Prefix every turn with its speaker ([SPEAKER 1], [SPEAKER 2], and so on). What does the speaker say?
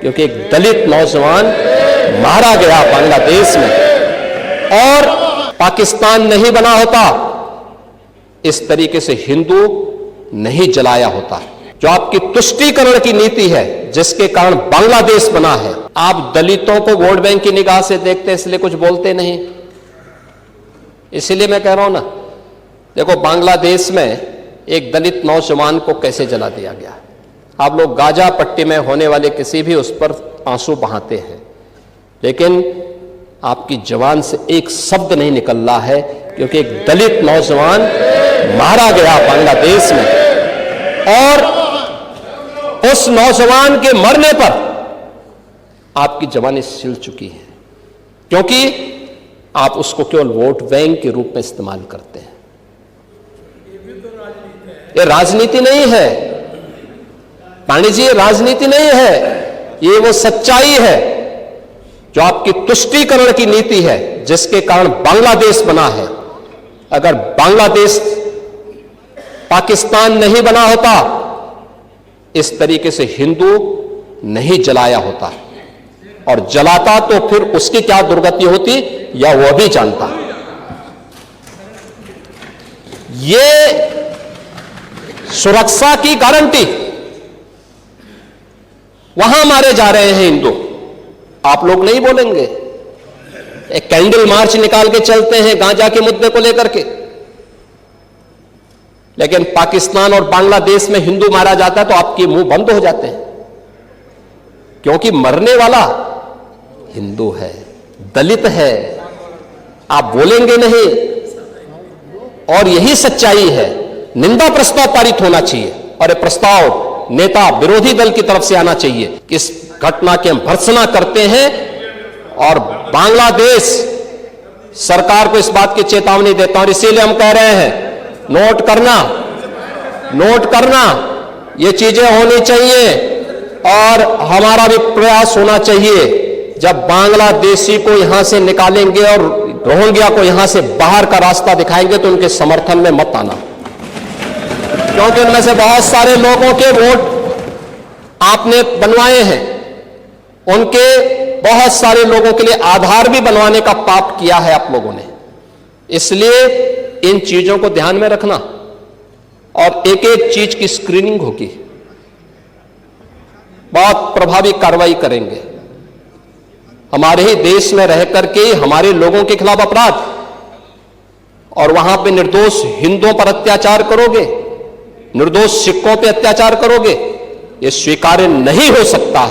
[SPEAKER 1] क्योंकि एक दलित नौजवान मारा गया बांग्लादेश में और पाकिस्तान नहीं बना होता, इस तरीके से हिंदू नहीं जलाया होता। जो आपकी तुष्टीकरण की नीति है जिसके कारण बांग्लादेश बना है, आप दलितों को वोट बैंक की निगाह से देखते इसलिए कुछ बोलते नहीं। इसलिए मैं कह रहा हूं ना, देखो बांग्लादेश में एक दलित नौजवान को कैसे जला दिया गया। आप लोग गाजा पट्टी में होने वाले किसी भी उस पर आंसू बहाते हैं, लेकिन आपकी जबान से एक शब्द नहीं निकल रहा है, क्योंकि एक दलित नौजवान मारा गया बांग्लादेश में और उस नौजवान के मरने पर आपकी जबानें सिल चुकी हैं, क्योंकि आप उसको केवल वोट बैंक के रूप में इस्तेमाल करते हैं। ये राजनीति नहीं है पांडे जी, ये राजनीति नहीं है, ये वो सच्चाई है जो आपकी तुष्टीकरण की नीति है जिसके कारण बांग्लादेश बना है। अगर बांग्लादेश पाकिस्तान नहीं बना होता, इस तरीके से हिंदू नहीं जलाया होता, और जलाता तो फिर उसकी क्या दुर्गति होती या वह भी जानता। ये सुरक्षा की गारंटी वहां मारे जा रहे हैं हिंदू, आप लोग नहीं बोलेंगे। एक कैंडल मार्च निकाल के चलते हैं गांजा के मुद्दे को लेकर के, लेकिन पाकिस्तान और बांग्लादेश में हिंदू मारा जाता है तो आपके मुंह बंद हो जाते हैं, क्योंकि मरने वाला हिंदू है, दलित है, आप बोलेंगे नहीं। और यही सच्चाई है। निंदा प्रस्ताव पारित होना चाहिए और यह प्रस्ताव नेता विरोधी दल की तरफ से आना चाहिए कि इस घटना की हम भर्त्सना करते हैं और बांग्लादेश सरकार को इस बात की चेतावनी देता हूं। और इसीलिए हम कह रहे हैं, नोट करना, ये चीजें होनी चाहिए और हमारा भी प्रयास होना चाहिए। जब बांग्लादेशी को यहां से निकालेंगे और रोहिंग्या को यहां से बाहर का रास्ता दिखाएंगे तो उनके समर्थन में मत आना, क्योंकि उनमें से बहुत सारे लोगों के वोट आपने बनवाए हैं, उनके बहुत सारे लोगों के लिए आधार भी बनवाने का पाप किया है आप लोगों ने। इसलिए इन चीजों को ध्यान में रखना और एक एक चीज की स्क्रीनिंग होगी, बहुत प्रभावी कार्रवाई करेंगे। हमारे ही देश में रह करके हमारे लोगों के खिलाफ अपराध और वहां पे निर्दोष हिंदुओं पर अत्याचार करोगे, निर्दोष सिखों पे अत्याचार करोगे, यह स्वीकार्य नहीं हो सकता है।